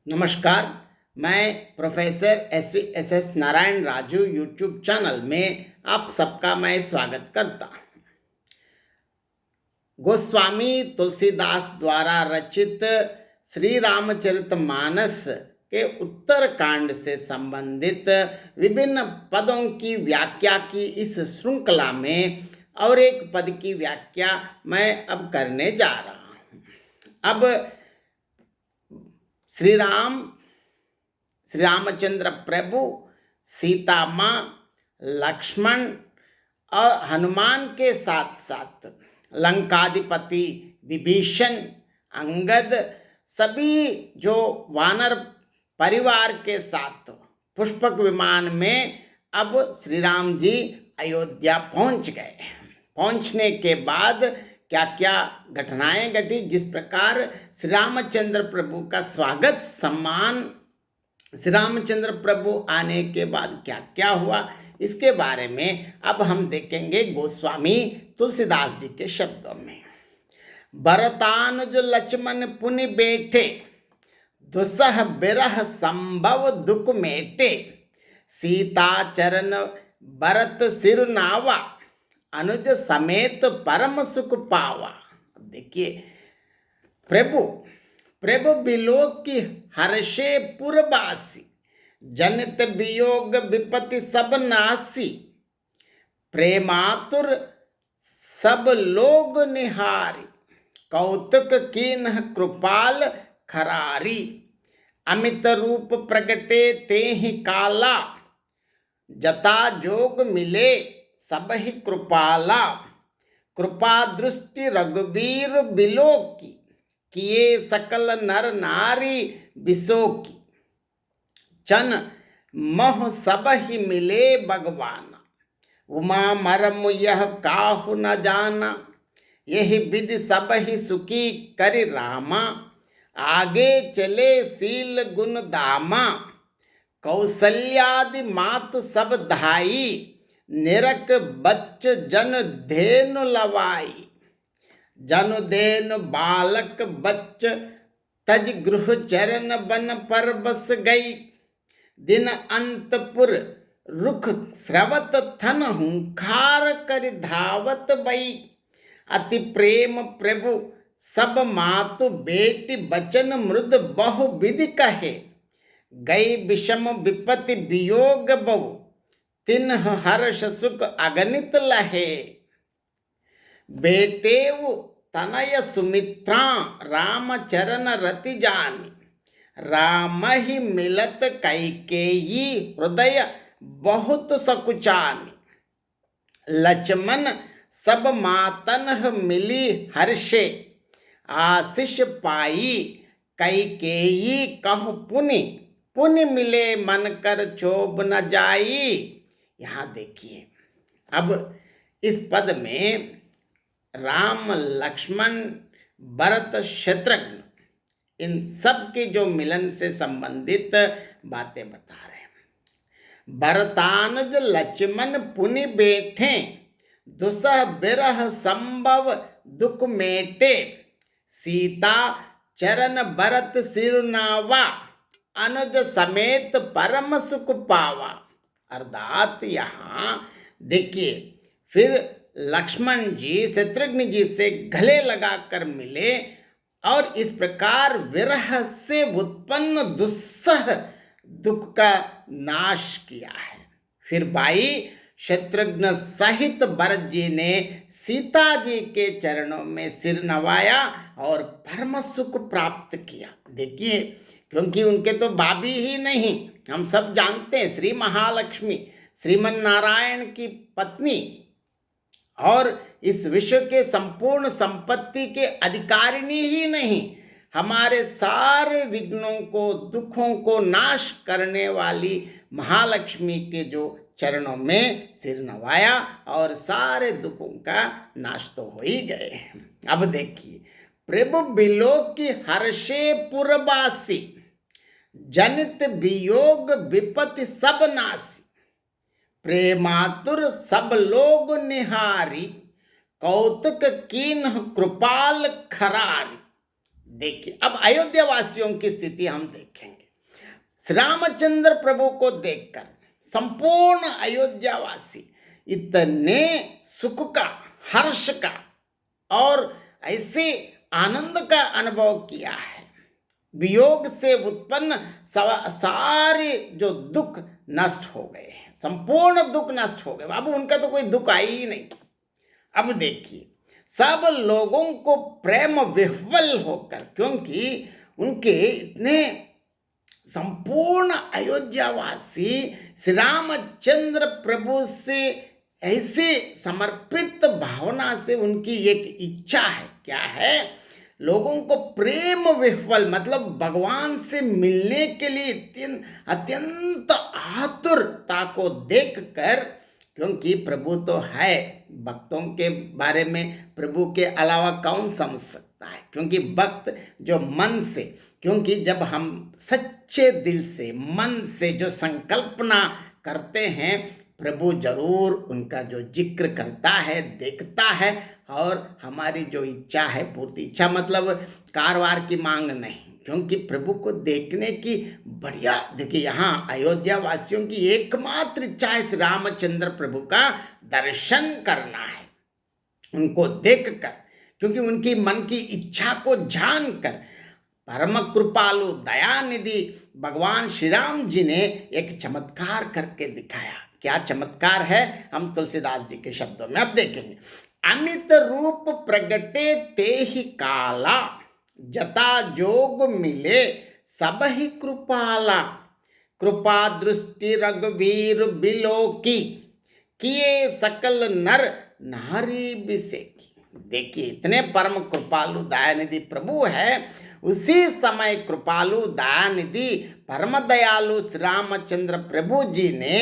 नमस्कार। मैं professor S Narayan Raju YouTube channel में आप सबका मैं स्वागत करता हूँ। गोस्वामी तुलसीदास द्वारा रचित श्री रामचरितमानस के उत्तरकांड से संबंधित विभिन्न पदों की व्याख्या की इस श्रृंखला में और एक पद की व्याख्या मैं अब करने जा रहा हूँ। अब श्री रामचंद्र प्रभु, सीता माँ, लक्ष्मण और हनुमान के साथ साथ लंकाधिपति विभीषण, अंगद, सभी जो वानर परिवार के साथ पुष्पक विमान में अब श्री राम जी अयोध्या पहुंच गए। पहुंचने के बाद क्या क्या घटनाएं घटी, जिस प्रकार श्री रामचंद्र प्रभु का स्वागत सम्मान, श्री रामचंद्र प्रभु आने के बाद क्या क्या हुआ, इसके बारे में अब हम देखेंगे गोस्वामी तुलसीदास जी के शब्दों में। भरतानुज लक्ष्मण पुनि बैठे, दुसह बिरह संभव दुख मेटे, सीता चरण भरत सिर नावा, अनुज समेत परम सुख पावा। देखिए, प्रभु बिलोक की हर्षे पुरबासी, जनित वियोग विपत्ति सब नासी, प्रेमातुर सब लोग निहारी, कौतुक कीन्ह कृपाल खरारी, अमित रूप प्रगटे ते ही काला, जता जोग मिले सब ही कृपाला, कृपा दृष्टि रघुबीर बिलोकी, किए सकल नर नारी बिसोकी, चन मह सब ही मिले भगवाना, उमा मरम यह काहु न जाना, यही विधि सब ही सुखी करि रामा, आगे चले सील गुण दामा, कौसल्यादि मातु सब धाई, निरक बच्च जन धेनु लवाई, जनु धेनु बालक बच्च तज गृह चरण बन पर बस गई, दिन अंतपुर रुख स्रवत थन हुंकार कर धावत बई, अति प्रेम प्रभु सब मातु बेटी बचन मृद बहु विधि कहे, गई विषम विपत्ति वियोग बहु, तिन्ह हर्ष सुख अगणित लहे, बेटेऊ तनय सुमित्रा राम चरण रति जानी, राम ही मिलत कैकेयी हृदय बहुत सकुचानी, लक्ष्मण सब मातन मिली हर्षे, आशीष पाई कैकेयी कहु पुनि, पुनि मिले मन कर चोब न जाई। यहाँ देखिए, अब इस पद में राम, लक्ष्मण, भरत, शत्रुघ्न, इन सब के जो मिलन से संबंधित बातें बता रहे हैं। भरतानुज लक्ष्मण पुनि बैठे, दुसह बिरह संभव दुख मेटे, सीता चरण भरत सिर नावा, अनुज समेत परम सुख पावा। अर्थात यहाँ देखिए, फिर लक्ष्मण जी शत्रुघ्न जी से गले लगाकर मिले और इस प्रकार विरह से उत्पन्न दुस्सह दुख का नाश किया है। फिर भाई शत्रुघ्न सहित भरत जी ने सीता जी के चरणों में सिर नवाया और परम सुख प्राप्त किया। देखिए, क्योंकि उनके तो भाभी ही नहीं, हम सब जानते हैं, श्री महालक्ष्मी श्रीमन नारायण की पत्नी और इस विश्व के संपूर्ण संपत्ति के अधिकारिणी ही नहीं, हमारे सारे विघ्नों को, दुखों को नाश करने वाली महालक्ष्मी के जो चरणों में सिर नवाया और सारे दुखों का नाश तो हो ही गए। अब देखिए, प्रभु बिलोक की हर्षे पुरबासी, जनित वियोग विपत्ति सब नासी, प्रेमातुर सब लोग निहारी, कौतुक कीन्ह कृपाल खरारी। देखिए, अब अयोध्या वासियों की स्थिति हम देखेंगे। श्री रामचंद्र प्रभु को देखकर संपूर्ण अयोध्यावासी इतने सुख का, हर्ष का और ऐसे आनंद का अनुभव किया है। वियोग से उत्पन्न सारे जो दुख नष्ट हो गए हैं, संपूर्ण दुख नष्ट हो गए। अब उनका तो कोई दुख आई ही नहीं। अब देखिए, सब लोगों को प्रेम विह्वल होकर, क्योंकि उनके इतने संपूर्ण अयोध्यावासी श्री रामचंद्र प्रभु से ऐसे समर्पित भावना से उनकी एक इच्छा है, क्या है, लोगों को प्रेम विह्वल मतलब भगवान से मिलने के लिए अत्यंत आतुरता को देखकर, क्योंकि प्रभु तो है, भक्तों के बारे में प्रभु के अलावा कौन समझ सकता है, क्योंकि भक्त जो मन से, क्योंकि जब हम सच्चे दिल से, मन से जो संकल्पना करते हैं, प्रभु जरूर उनका जो जिक्र करता है, देखता है, और हमारी जो इच्छा है, पूर्ति इच्छा मतलब कारवार की मांग नहीं, क्योंकि प्रभु को देखने की बढ़िया, देखिए यहाँ अयोध्या वासियों की एकमात्र इच्छा है श्री रामचंद्र प्रभु का दर्शन करना है, उनको देखकर, क्योंकि उनकी मन की इच्छा को जानकर परम कृपालु दयानिधि भगवान श्री राम जी ने एक चमत्कार करके दिखाया। क्या चमत्कार है, हम तुलसीदास जी के शब्दों में अब देखेंगे। अमित रूप प्रगटे ते ही काला, जता जोग मिले सब ही कृपाला, कृपा दृष्टि रघुवीर बिलो की, किए सकल नर नारी बिसेकी। देखिए, इतने परम कृपालु दयानिधि प्रभु है, उसी समय कृपालु दयानिधि परम दयालु श्री रामचंद्र प्रभु जी ने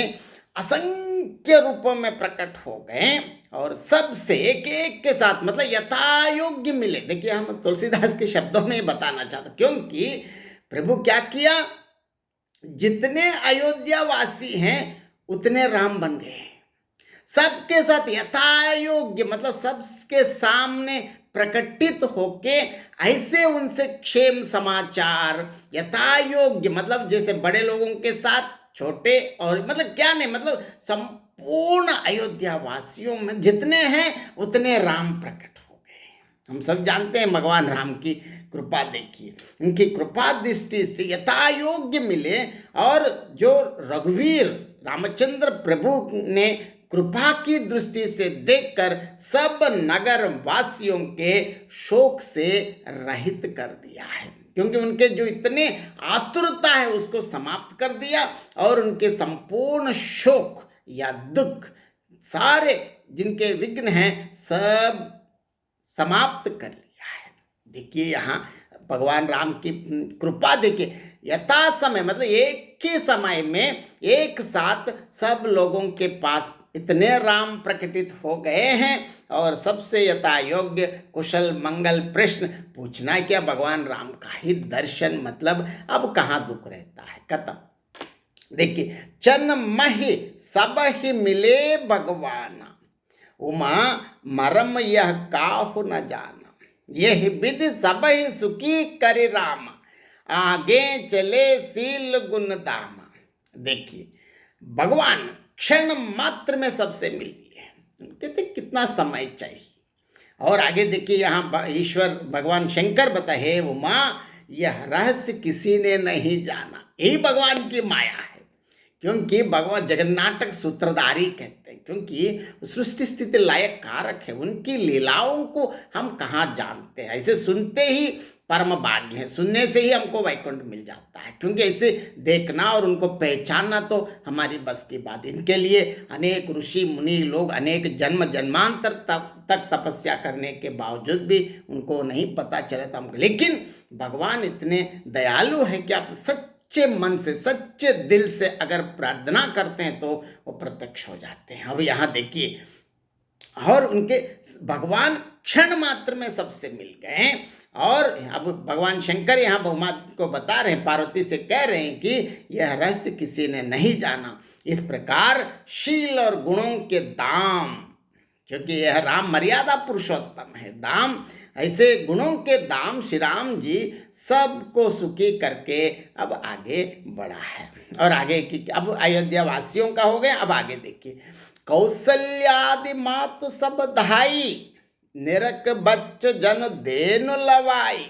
असंख्य रूपों में प्रकट हो गए और सबसे एक एक के साथ मतलब यथायोग्य मिले। देखिए, हम तुलसीदास के शब्दों में बताना चाहते, क्योंकि प्रभु क्या किया, जितने अयोध्या वासी हैं उतने राम बन गए, सबके साथ यथायोग्य मतलब सबके सामने प्रकटित होके ऐसे उनसे क्षेम समाचार, यथायोग्य मतलब जैसे बड़े लोगों के साथ छोटे, और मतलब क्या नहीं, मतलब संपूर्ण अयोध्या वासियों में जितने हैं उतने राम प्रकट हो गए। हम सब जानते हैं भगवान राम की कृपा, देखिए उनकी कृपा दृष्टि से यथायोग्य मिले, और जो रघुवीर रामचंद्र प्रभु ने कृपा की दृष्टि से देखकर सब नगर वासियों के शोक से रहित कर दिया है, क्योंकि उनके जो इतने आतुरता है उसको समाप्त कर दिया, और उनके संपूर्ण शोक या दुख सारे जिनके विघ्न हैं सब समाप्त कर लिया है। देखिए यहाँ भगवान राम की कृपा देखिए, यथा समय मतलब एक ही समय में एक साथ सब लोगों के पास इतने राम प्रकटित हो गए हैं, और सबसे यथा योग्य कुशल मंगल प्रश्न पूछना क्या, भगवान राम का ही दर्शन, मतलब अब कहाँ दुख रहता है, खत्म। देखिए, चन मही सब ही मिले भगवान, उमा मरम यह काहु न जाना, यह विधि सब ही सुखी करे राम, आगे चले सील गुण दाम। देखिए, भगवान क्षण मात्र में सबसे मिल लिए, कहते कितना समय चाहिए। और आगे देखिए, यहाँ ईश्वर भगवान शंकर बताए, हे उमा यह रहस्य किसी ने नहीं जाना, यही भगवान की माया है, क्योंकि भगवान जगन्नाटक सूत्रधारी कहते हैं, क्योंकि सृष्टि स्थिति लायक कारक है, उनकी लीलाओं को हम कहाँ जानते हैं, ऐसे सुनते ही परम भाग्य है, सुनने से ही हमको वैकुंठ मिल जाता है, क्योंकि ऐसे देखना और उनको पहचानना तो हमारी बस की बात। इनके लिए अनेक ऋषि मुनि लोग अनेक जन्म जन्मांतर तक तपस्या करने के बावजूद भी उनको नहीं पता चला था हमको, लेकिन भगवान इतने दयालु है कि आप सच्चे मन से, सच्चे दिल से अगर प्रार्थना करते हैं तो वो प्रत्यक्ष हो जाते हैं। अब यहाँ देखिए, और उनके भगवान क्षण मात्र में सबसे मिल गए, और अब भगवान शंकर यहाँ बहुमा को बता रहे हैं, पार्वती से कह रहे हैं कि यह रहस्य किसी ने नहीं जाना। इस प्रकार शील और गुणों के दाम, क्योंकि यह राम मर्यादा पुरुषोत्तम है, दाम ऐसे गुणों के दाम श्री राम जी सबको सुखी करके अब आगे बढ़ा है। और आगे की अब अयोध्या वासियों का हो गया। अब आगे देखिए, कौशल्यादि मातु सब धाई, निरक बच्च जन देनु लवाई।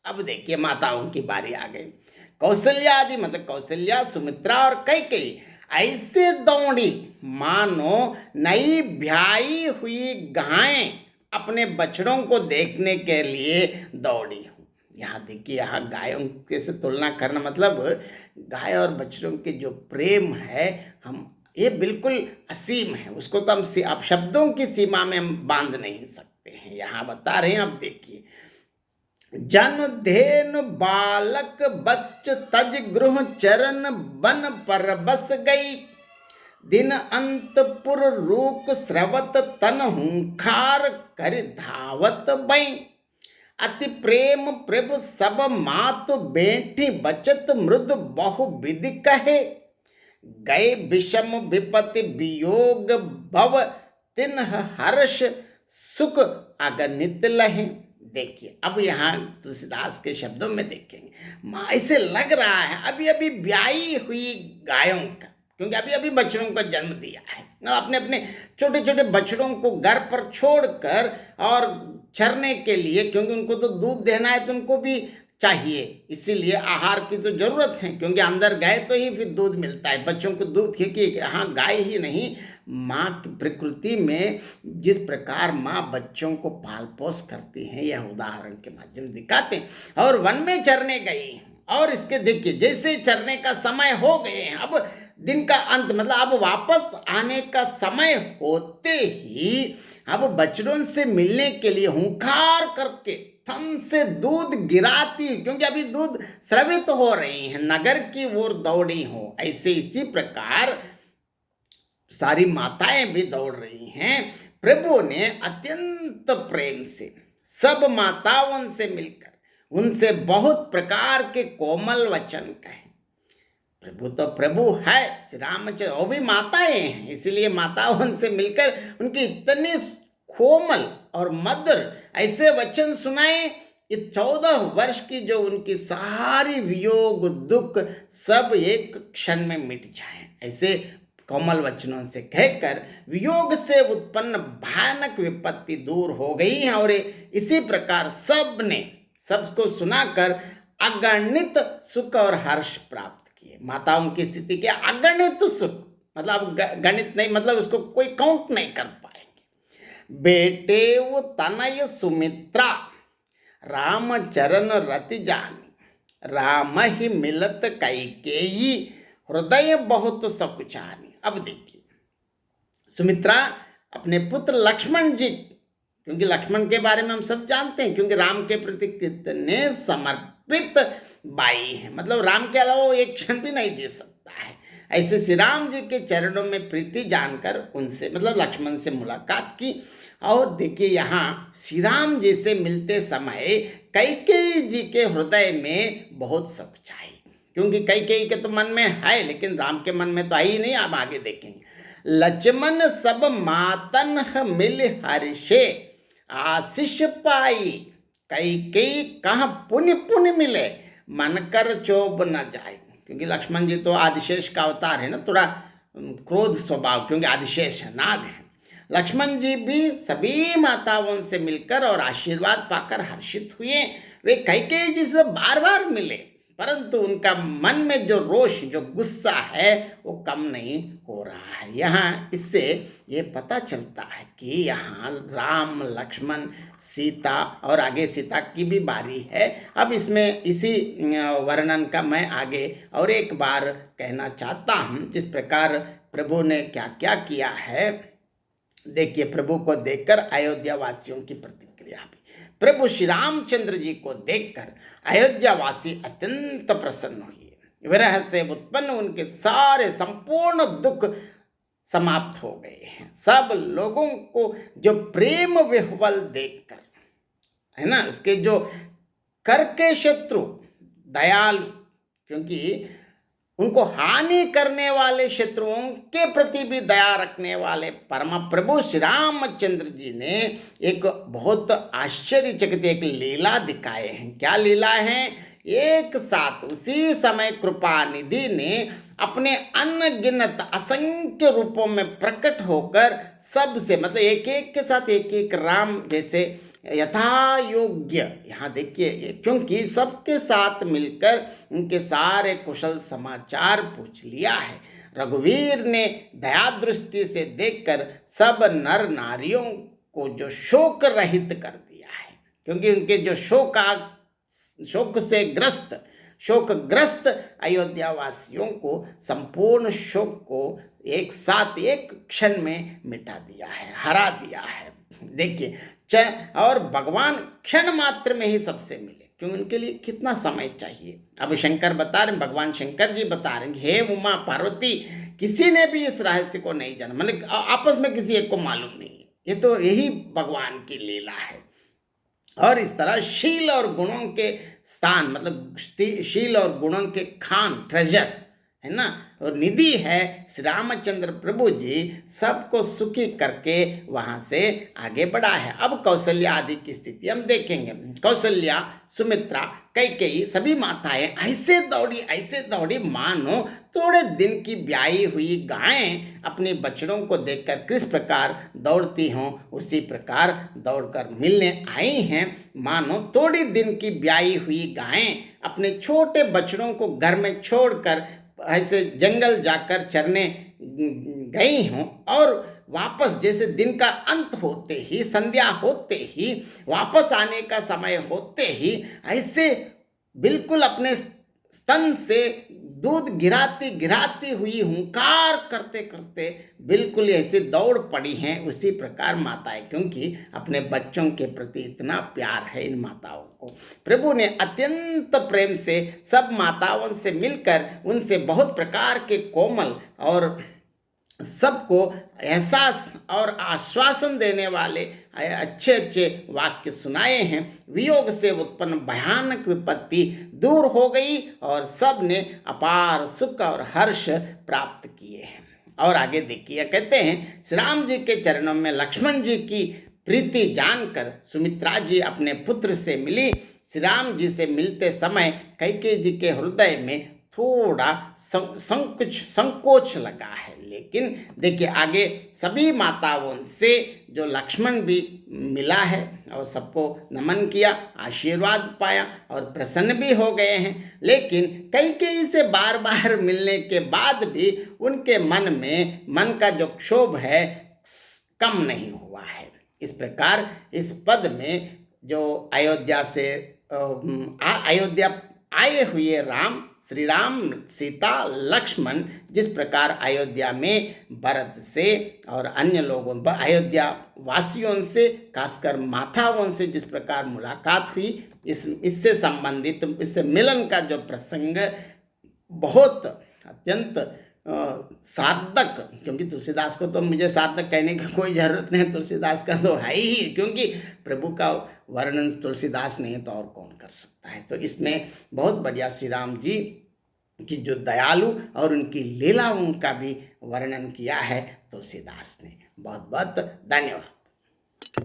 अब देखिए माताओं की बारी आ गई। कौशल्यादि मतलब कौशल्या, सुमित्रा और कैकेयी ऐसे दौड़ी मानो नई ब्याई हुई गायें अपने बछड़ों को देखने के लिए दौड़ी हूँ। यहाँ देखिए, यहाँ गायों के से तुलना करना मतलब गाय और बछड़ों के जो प्रेम है, हम ये बिल्कुल असीम है। उसको तो हम अब शब्दों की सीमा में हम बांध नहीं सकते हैं। यहाँ बता रहे हैं, अब देखिए, जन धेनु बालक बच्च तज गृह चरण बन पर बस गई, दिन अंतपुर रूक स्रवत तन हुंखार कर धावत बई, अति प्रेम प्रभु सब मातु बेठी बचत मृद बहु विधि कहे, गए विषम विपति वियोग भव तिन्ह हर्ष सुख अगणित लहे। देखिए, अब यहाँ तुलसीदास के शब्दों में देखेंगे, माँ ऐसे लग रहा है अभी अभी ब्याई हुई गायों का, क्योंकि अभी अभी बछड़ों का जन्म दिया है, अपने अपने छोटे छोटे बछड़ों को घर पर छोड़कर और चरने के लिए, क्योंकि उनको तो दूध देना है तो उनको भी चाहिए, इसीलिए आहार की तो जरूरत है, क्योंकि अंदर गए तो ही फिर दूध मिलता है बच्चों को दूध। क्योंकि यहाँ गाय ही नहीं, माँ की प्रकृति में जिस प्रकार माँ बच्चों को पाल पोस करती है, यह उदाहरण के माध्यम दिखाते हैं। और वन में चरने गई, और इसके देखिए जैसे चरने का समय हो गए हैं, अब दिन का अंत मतलब अब वापस आने का समय होते ही अब बछड़ों से मिलने के लिए हुंकार करके थन से दूध गिराती, क्योंकि अभी दूध स्रवित हो रही है, नगर की ओर दौड़ी हो। ऐसे इसी प्रकार सारी माताएं भी दौड़ रही हैं। प्रभु ने अत्यंत प्रेम से सब माताओं से मिलकर उनसे बहुत प्रकार के कोमल वचन कहे। प्रभु तो प्रभु है, श्री रामचंद्र वो भी माताएं हैं, इसलिए माताओं से मिलकर उनकी इतनी कोमल और मधुर ऐसे वचन सुनाए, ये 14 वर्ष की जो उनकी सारी वियोग दुख सब एक क्षण में मिट जाए। ऐसे कोमल वचनों से कहकर वियोग से उत्पन्न भयानक विपत्ति दूर हो गई है। और इसी प्रकार सबको सुनाकर अगणित सुख और हर्ष प्राप्त किए। माताओं की स्थिति के अगणित सुख मतलब गणित नहीं, मतलब उसको कोई काउंट नहीं कर पाएंगे। बेटे वो तनय सुमित्रा राम चरण रति जानी, राम ही मिलत कैकेयी हृदय बहुत सकुचानी। अब देखिए, सुमित्रा अपने पुत्र लक्ष्मण जी, क्योंकि लक्ष्मण के बारे में हम सब जानते हैं, क्योंकि राम के प्रति कितने समर्पित बाई हैं, मतलब राम के अलावा वो एक क्षण भी नहीं जी सकता है। ऐसे श्री राम जी के चरणों में प्रीति जानकर उनसे मतलब लक्ष्मण से मुलाकात की। और देखिए, यहाँ श्री राम जी से मिलते समय कैकेयी जी के हृदय में बहुत सकुचाई, क्योंकि कैकेयी के तो मन में है, लेकिन राम के मन में तो आई नहीं। आप आगे देखेंगे, लक्ष्मण सब मातन मिल हर्षे आशीष पाई, कैकेयी कहाँ पुण्य पुण्य मिले मन कर चोब न जाए। क्योंकि लक्ष्मण जी तो आदिशेष का अवतार है ना, थोड़ा क्रोध स्वभाव, क्योंकि आदिशेष है, नाग है। लक्ष्मण जी भी सभी माताओं से मिलकर और आशीर्वाद पाकर हर्षित हुए। वे कैकेयी जी से बार बार मिले, परंतु उनका मन में जो रोष जो गुस्सा है वो कम नहीं हो रहा है। यहाँ इससे ये पता चलता है कि यहाँ राम लक्ष्मण सीता और आगे सीता की भी बारी है। अब इसमें इसी वर्णन का मैं आगे और एक बार कहना चाहता हूँ, जिस प्रकार प्रभु ने क्या क्या किया है। देखिए, प्रभु को देखकर अयोध्या वासियों की प्रतिक्रिया भी। प्रभु श्री रामचंद्र जी को देखकर अयोध्या वासी अत्यंत प्रसन्न हुए। विरह से उत्पन्न उनके सारे संपूर्ण दुख समाप्त हो गए हैं। सब लोगों को जो प्रेम विह्वल देखकर, है ना, उसके जो कर के शत्रु दयालु, क्योंकि उनको हानि करने वाले शत्रुओं के प्रति भी दया रखने वाले परम प्रभु श्री रामचंद्र जी ने एक बहुत आश्चर्यचकित एक लीला दिखाए हैं। क्या लीला है? एक साथ उसी समय कृपा निधि ने अपने अनगिनत असंख्य रूपों में प्रकट होकर सबसे, मतलब एक एक के साथ एक एक राम जैसे यथा योग्य, यहाँ देखिए, क्योंकि सबके साथ मिलकर उनके सारे कुशल समाचार पूछ लिया है। रघुवीर ने दया दृष्टि से देखकर सब नर नारियों को जो शोक रहित कर दिया है, क्योंकि उनके जो शोक से शोकग्रस्त अयोध्या वासियों को संपूर्ण शोक को एक साथ एक क्षण में मिटा दिया है, हरा दिया है। देखिए, और भगवान क्षण मात्र में ही सबसे मिले, क्योंकि उनके लिए कितना समय चाहिए। अब शंकर बता रहे, भगवान शंकर जी बता रहे हैं, हे उमा पार्वती, किसी ने भी इस रहस्य को नहीं जाना, मतलब आपस में किसी एक को मालूम नहीं है, ये तो यही भगवान की लीला है। और इस तरह शील और गुणों के स्थान, मतलब शील और गुणों के खान, ट्रेजर है ना, और निधि है श्री रामचंद्र प्रभु जी, सबको सुखी करके वहां से आगे बढ़ा है। अब कौशल्या आदि की स्थिति हम देखेंगे। कौशल्या, सुमित्रा, कैकेयी सभी माताएं ऐसे दौड़ी मानो थोड़े दिन की ब्याई हुई गायें अपने बछड़ों को देखकर किस प्रकार दौड़ती हों, उसी प्रकार दौड़कर मिलने आई हैं। मानो थोड़ी दिन की ब्याई हुई गायें अपने छोटे बछड़ों को घर में छोड़कर ऐसे जंगल जाकर चरने गई हों, और वापस जैसे दिन का अंत होते ही, संध्या होते ही, वापस आने का समय होते ही, ऐसे बिल्कुल अपने स्तन से दूध गिराती हुई हुंकार करते करते बिल्कुल ऐसे दौड़ पड़ी हैं। उसी प्रकार माताएं, क्योंकि अपने बच्चों के प्रति इतना प्यार है इन माताओं को, प्रभु ने अत्यंत प्रेम से सब माताओं से मिलकर उनसे बहुत प्रकार के कोमल और सबको एहसास और आश्वासन देने वाले अच्छे अच्छे वाक्य सुनाए हैं। वियोग से उत्पन्न भयानक विपत्ति दूर हो गई और सब ने अपार सुख और हर्ष प्राप्त किए हैं। और आगे देखिए, कहते हैं, श्री राम जी के चरणों में लक्ष्मण जी की प्रीति जानकर सुमित्रा जी अपने पुत्र से मिली। श्री राम जी से मिलते समय कैकेयी जी के हृदय में थोड़ा संकोच लगा है, लेकिन देखिए आगे सभी माताओं से जो लक्ष्मण भी मिला है और सबको नमन किया, आशीर्वाद पाया और प्रसन्न भी हो गए हैं। लेकिन कैकेयी से बार बार मिलने के बाद भी उनके मन का जो क्षोभ है कम नहीं हुआ है। इस प्रकार इस पद में जो अयोध्या आए हुए राम, श्री राम, सीता, लक्ष्मण जिस प्रकार अयोध्या में भरत से और अन्य लोगों, अयोध्या वासियों से, खासकर माताओं से जिस प्रकार मुलाकात हुई, इससे संबंधित, इससे मिलन का जो प्रसंग बहुत अत्यंत सार्थक, क्योंकि तुलसीदास को तो मुझे सार्थक कहने की कोई ज़रूरत नहीं, तुलसीदास का तो है ही, क्योंकि प्रभु का वर्णन तुलसीदास नहीं तो और कौन कर सकता है। तो इसमें बहुत बढ़िया श्री राम जी की जो दयालु और उनकी लीलाओं का भी वर्णन किया है तुलसीदास ने। बहुत बहुत धन्यवाद।